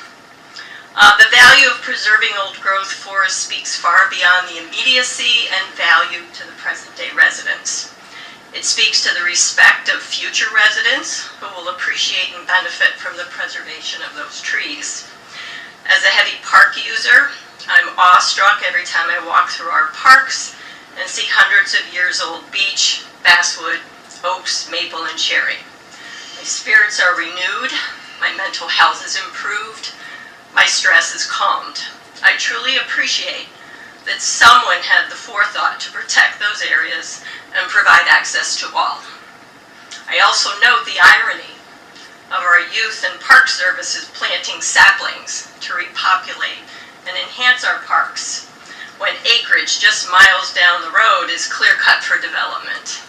The value of preserving old growth forests speaks far beyond the immediacy and value to the present day residents. It speaks to the respect of future residents who will appreciate and benefit from the preservation of those trees. As a heavy park user, I'm awestruck every time I walk through our parks and see hundreds of years old beech, basswood, oaks, maple, and cherry. My spirits are renewed, my mental health is improved, my stress is calmed. I truly appreciate that someone had the forethought to protect those areas and provide access to all. I also note the irony of our youth and park services planting saplings to repopulate and enhance our parks when acreage just miles down the road is clear-cut for development.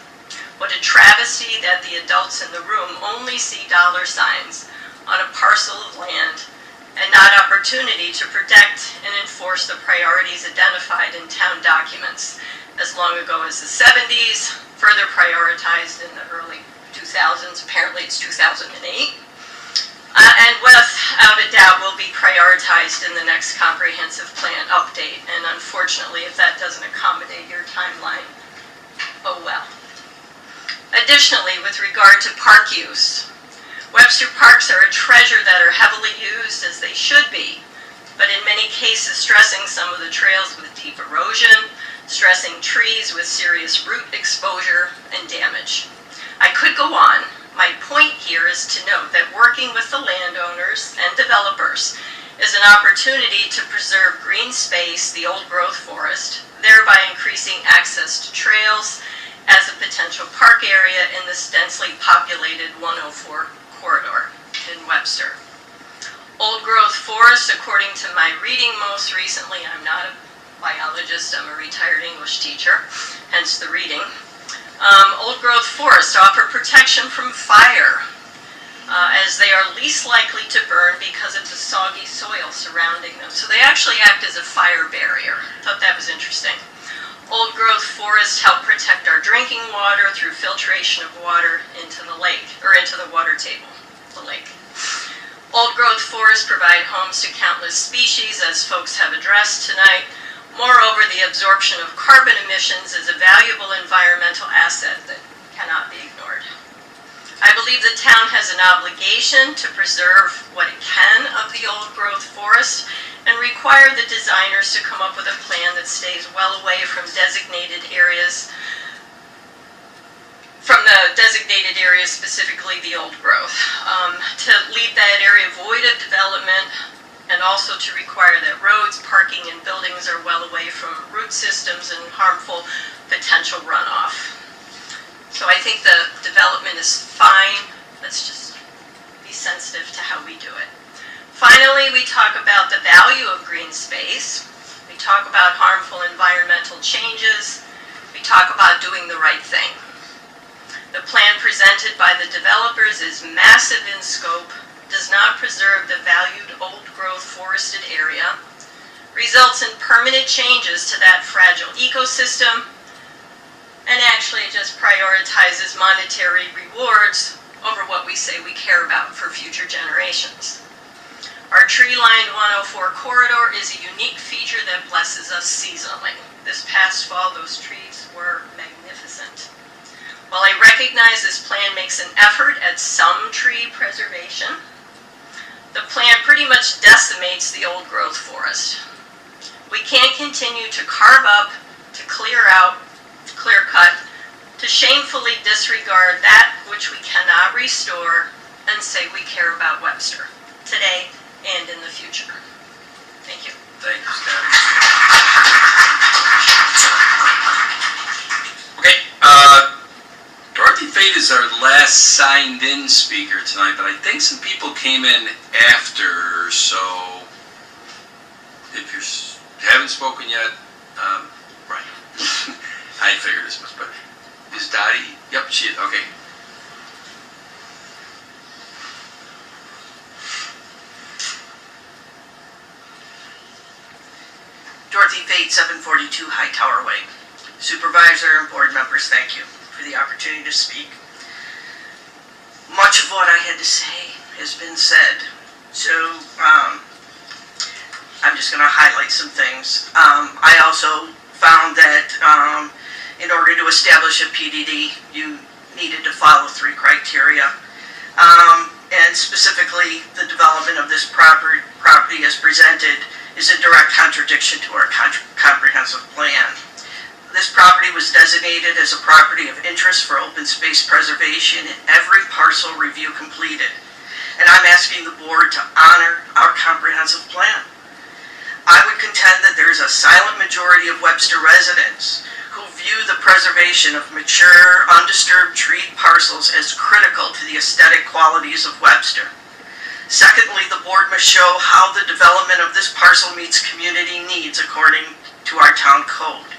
What a travesty that the adults in the room only see dollar signs on a parcel of land and not opportunity to protect and enforce the priorities identified in town documents as long ago as the 70s, further prioritized in the early 2000s, apparently it's 2008, and without a doubt will be prioritized in the next comprehensive plan update, and unfortunately if that doesn't accommodate your timeline, oh well. Additionally, with regard to park use, Webster parks are a treasure that are heavily used as they should be, but in many cases stressing some of the trails with deep erosion, stressing trees with serious root exposure and damage. I could go on. My point here is to note that working with the landowners and developers is an opportunity to preserve green space, the old growth forest, thereby increasing access to trails as a potential park area in this densely populated 104 corridor in Webster. Old growth forest, according to my reading most recently, I'm not a biologist, I'm a retired English teacher, hence the reading. Old growth forests offer protection from fire, as they are least likely to burn because of the soggy soil surrounding them. So they actually act as a fire barrier. Thought that was interesting. Old growth forests help protect our drinking water through filtration of water into the lake, or into the water table, the lake. Old growth forests provide homes to countless species, as folks have addressed tonight. Moreover, the absorption of carbon emissions is a valuable environmental asset that cannot be ignored. I believe the town has an obligation to preserve what it can of the old growth forest and require the designers to come up with a plan that stays well away from designated areas, specifically the old growth. To leave that area void of development, and also to require that roads, parking, and buildings are well away from root systems and harmful potential runoff. So I think the development is fine. Let's just be sensitive to how we do it. Finally, we talk about the value of green space. We talk about harmful environmental changes. We talk about doing the right thing. The plan presented by the developers is massive in scope, does not preserve the valued old growth forested area, results in permanent changes to that fragile ecosystem, and actually it just prioritizes monetary rewards over what we say we care about for future generations. Our tree-lined 104 corridor is a unique feature that blesses us seasonally. This past fall, those trees were magnificent. While I recognize this plan makes an effort at some tree preservation, the plan pretty much decimates the old growth forest. We can't continue to carve up, to clear out, to clear cut, to shamefully disregard that which we cannot restore and say we care about Webster, today and in the future. Thank you. Thank you, Scott. Okay, Dorothy Fate is our last signed-in speaker tonight, but I think some people came in after, so if you haven't spoken yet, right. I figured this much, but is Dottie? Yep, she is. Okay. Dorothy Fate, 742 Hightower Way. Supervisor and board members, thank you for the opportunity to speak. Much of what I had to say has been said, so I'm just going to highlight some things. I also found that in order to establish a PDD, you needed to follow 3 criteria. And specifically, the development of this property as presented is in direct contradiction to our comprehensive plan. This property was designated as a property of interest for open space preservation in every parcel review completed. And I'm asking the board to honor our comprehensive plan. I would contend that there is a silent majority of Webster residents who view the preservation of mature, undisturbed treed parcels as critical to the aesthetic qualities of Webster. Secondly, the board must show how the development of this parcel meets community needs according to our town code.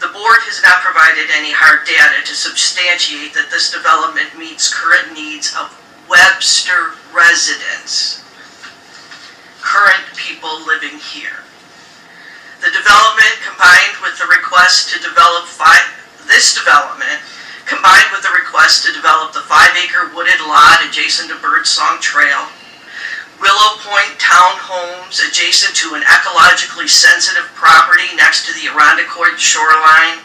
The board has not provided any hard data to substantiate that this development meets current needs of Webster residents, current people living here. The development combined with the request to develop combined with the request to develop the 5-acre wooded lot adjacent to Birdsong Trail, Willow Point townhomes adjacent to an ecologically sensitive property next to the Irondequoit shoreline,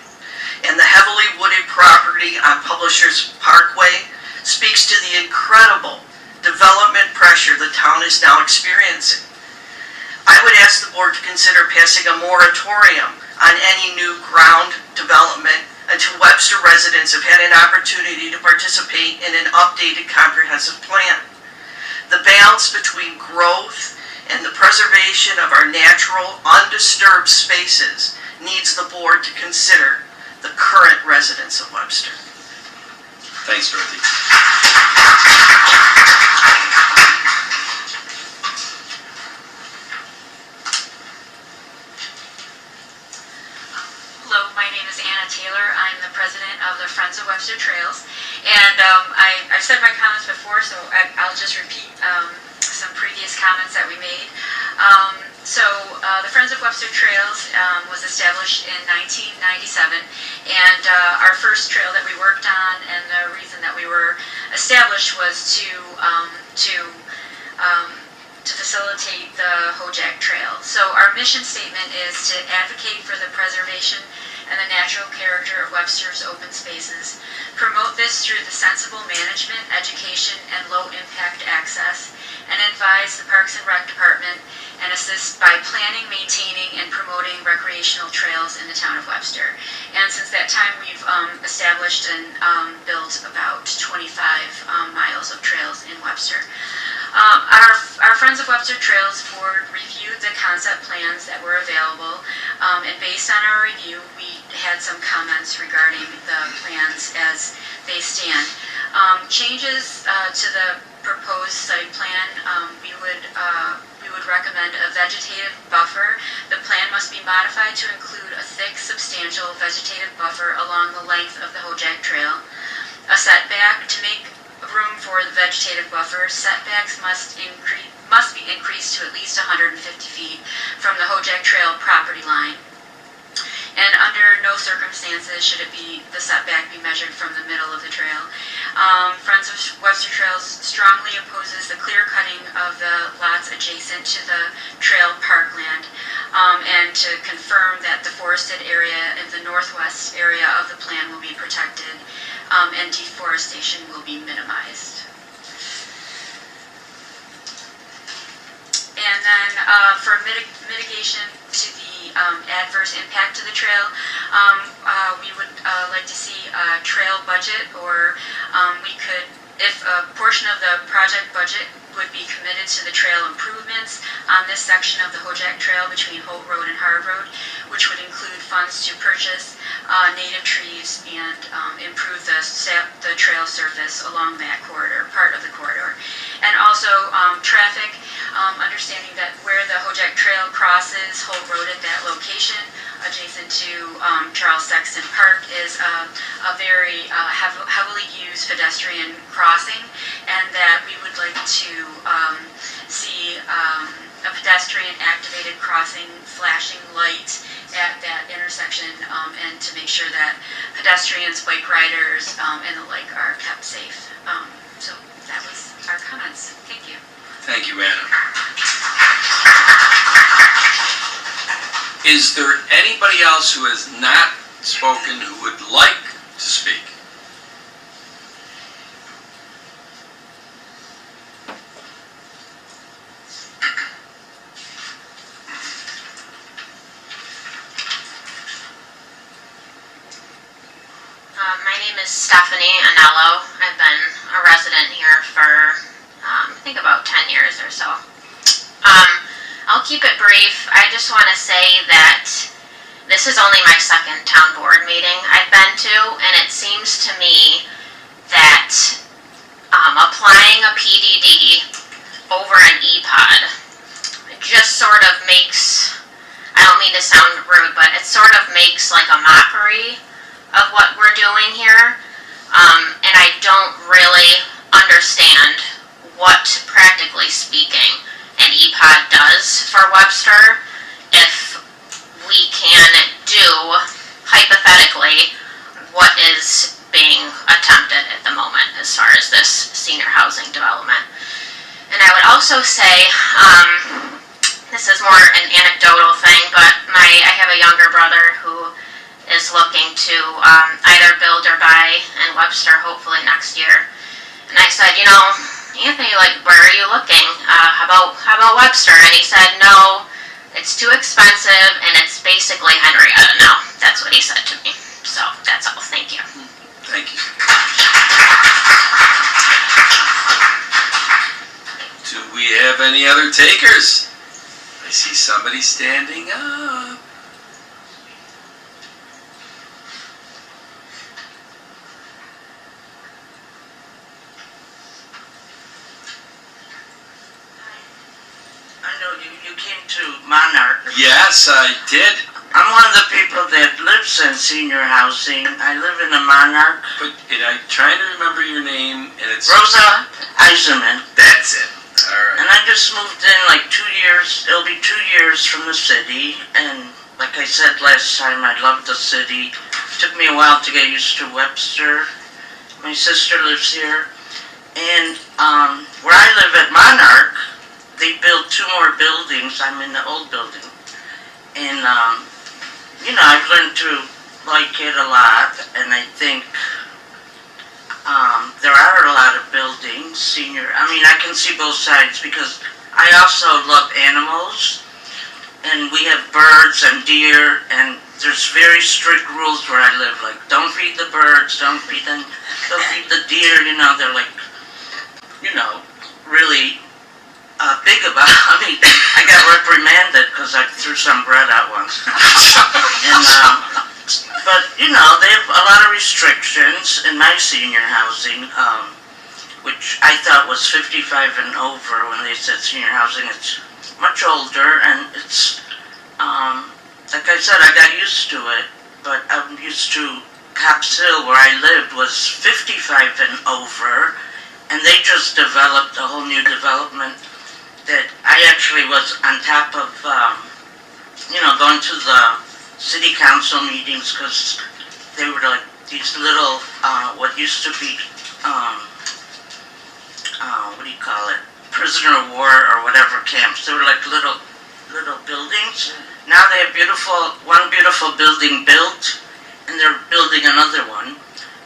and the heavily wooded property on Publishers Parkway speaks to the incredible development pressure the town is now experiencing. I would ask the board to consider passing a moratorium on any new ground development until Webster residents have had an opportunity to participate in an updated comprehensive plan. The balance between growth and the preservation of our natural, undisturbed spaces needs the board to consider the current residents of Webster. Thanks, Dorothy. Hello, my name is Anna Taylor. I'm the president of the Friends of Webster Trails. And I've said my comments before, so I'll just repeat some previous comments that we made. The Friends of Webster Trails was established in 1997, and our first trail that we worked on, and the reason that we were established was to facilitate the Hojack Trail. So our mission statement is to advocate for the preservation and the natural character of Webster's open spaces, promote this through the sensible management, education, and low-impact access, and advise the Parks and Rec Department and assist by planning, maintaining, and promoting recreational trails in the town of Webster. And since that time, we've established and built about 25 miles of trails in Webster. Our Friends of Webster Trails Board reviewed the concept plans that were available, and based on our review, we had some comments regarding the plans as they stand. Changes to the proposed site plan, we would recommend a vegetative buffer. The plan must be modified to include a thick, substantial vegetative buffer along the length of the Hojack Trail. A setback to make room for the vegetative buffer. Setbacks must be increased to at least 150 feet from the Hojack Trail property line. And under no circumstances should the setback be measured from the middle of the trail. Friends of Webster Trails strongly opposes the clear cutting of the lots adjacent to the trail parkland, and to confirm that the forested area in the northwest area of the plan will be protected, and deforestation will be minimized. And then for mitigation to the adverse impact to the trail, we would like to see a trail budget, or we could, if a portion of the project budget would be committed to the trail improvements on this section of the Hojack Trail between Holt Road and Hard Road, which would include funds to purchase native trees and improve the trail surface along that corridor, part of the corridor. And also traffic, understanding that where the Hojack Trail crosses Holt Road at that location, adjacent to Charles Sexton Park, is a very heavily used pedestrian crossing, and that we would like to see a pedestrian activated crossing flashing light at that intersection, and to make sure that pedestrians, bike riders, and the like are kept safe. So that was our comments. Thank you. Thank you, Anna. Is there anybody else who has not spoken who would like to speak? My name is Stephanie Anello. I've been a resident here for I think about 10 years or so. I'll keep it brief. I just want to say that this is only my second town board meeting I've been to, and it seems to me that applying a PDD over an EPOD just sort of makes, I don't mean to sound rude, but it sort of makes like a mockery of what we're doing here, and I don't really understand what, practically speaking, an EPOD does for Webster if we can do, hypothetically, what is being attempted at the moment as far as this senior housing development. And I would also say, this is more an anecdotal thing, but I have a younger brother who is looking to either build or buy in Webster, hopefully next year. And I said, Anthony, like, where are you looking? How about Webster? And he said, no, It's too expensive, and it's basically Henrietta now. That's what he said to me. So that's all. Thank you. Thank you. Do we have any other takers? I see somebody standing up. I know you came to Monarch. Yes, I did. I'm one of the people that lives in senior housing. I live in a Monarch. But I'm trying to remember your name, and it's Rosa Eisenman. That's it. All right. And I just moved in like 2 years. It'll be 2 years from the city. And like I said last time, I love the city. It took me a while to get used to Webster. My sister lives here. And where I live at Monarch, they built 2 more buildings. I'm in the old building. And, I've learned to like it a lot. And I think there are a lot of buildings, I can see both sides because I also love animals. And we have birds and deer, and there's very strict rules where I live. Like, don't feed the birds, don't feed the deer, they're like, really big about it. I got reprimanded because I threw some bread out once. But, they have a lot of restrictions in my senior housing, which I thought was 55 and over when they said senior housing. It's much older, and it's, like I said, I got used to it, but I'm used to Cops Hill, where I lived, was 55 and over, and they just developed a whole new development that I actually was on top of, going to the city council meetings, because they were like these little, what used to be, prisoner of war or whatever camps. They were like little buildings. Now they have one beautiful building built, and they're building another one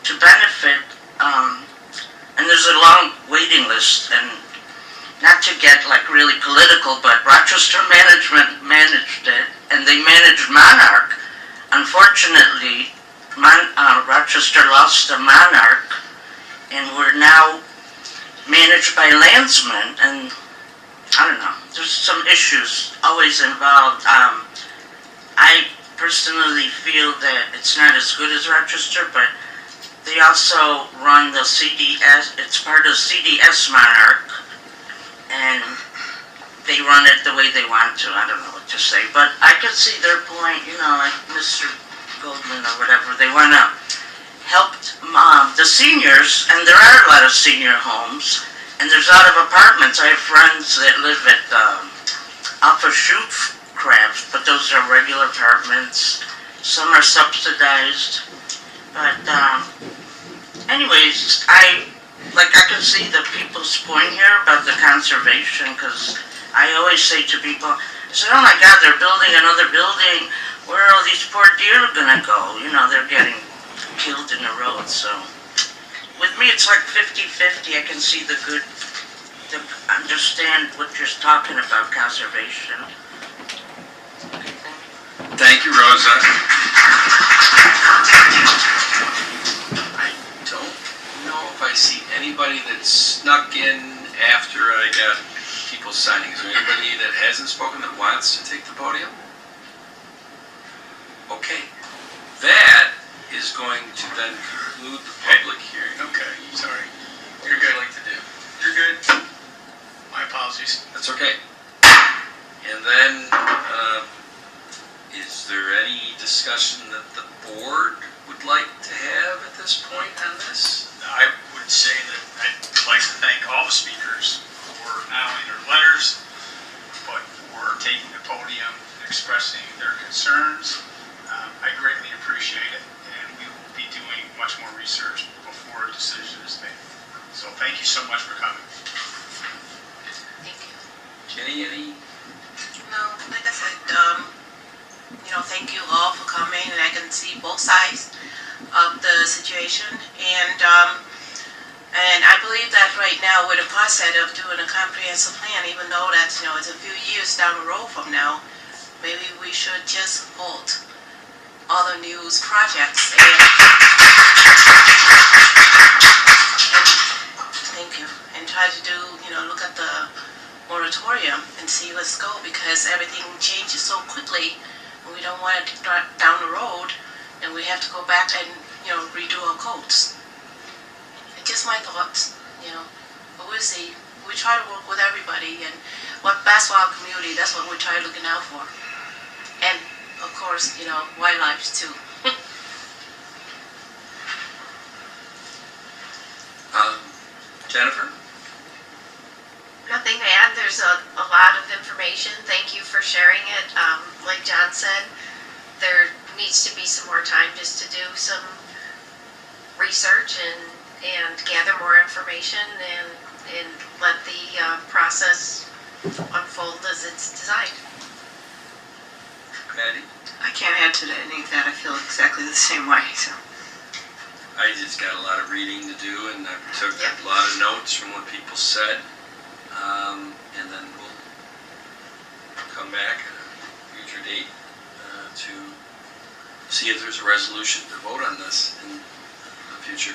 to benefit, and there's a long waiting list. And not to get like really political, but Rochester management managed it, and they managed Monarch. Unfortunately, Rochester lost to Monarch, and we're now managed by Landsman, and I don't know, there's some issues always involved. I personally feel that it's not as good as Rochester, but they also run the CDS, it's part of CDS Monarch, and they run it the way they want to. I don't know what to say, but I could see their point, like Mr. Goldman or whatever. They want to help the seniors, and there are a lot of senior homes, and there's a lot of apartments. I have friends that live at off of Shootcraft, but those are regular apartments. Some are subsidized, but anyways, I can see the people's point here about the conservation, because I always say to people, I say, oh my God, they're building another building. Where are all these poor deer gonna go? They're getting killed in the road. So with me, it's like 50-50. I can see the good, to understand what you're talking about, conservation. Thank you, Rosa. I don't know if I see anybody that snuck in after I got people signing. Is there anybody that hasn't spoken that wants to take the podium? Okay. That is going to then conclude the public hearing. Okay, sorry. You're good. Like to do. You're good. My apologies. That's okay. And then, is there any discussion that the board would like to have at this point on this? I would say that I'd like to thank all the speakers for not only their letters, but for taking the podium, expressing their concerns. I greatly appreciate it, and we will be doing much more research before a decision is made. So thank you so much for coming. Thank you. Jenny, any? No, like I said, thank you all for coming, and I can see both sides of the situation. And I believe that right now we're in the process of doing a comprehensive plan, even though that's, it's a few years down the road from now. maybe we should just halt all the news projects thank you, and try to do, look at the moratorium and see let's go, because everything changes so quickly and we don't want it to start down the road and we have to go back and, redo our codes. It's just my thoughts, but we'll see. We try to work with everybody, and what best for our community, that's what we try looking out for. And of course, wildlife too. Jennifer? Nothing to add. There's a lot of information. Thank you for sharing it. Like John said, there needs to be some more time just to do some research and gather more information and let the process unfold as it's designed. Maddie? I can't add to any of that. I feel exactly the same way. So. I just got a lot of reading to do, and I took a lot of notes from what people said, and then we'll come back at a future date to see if there's a resolution to vote on this in the future.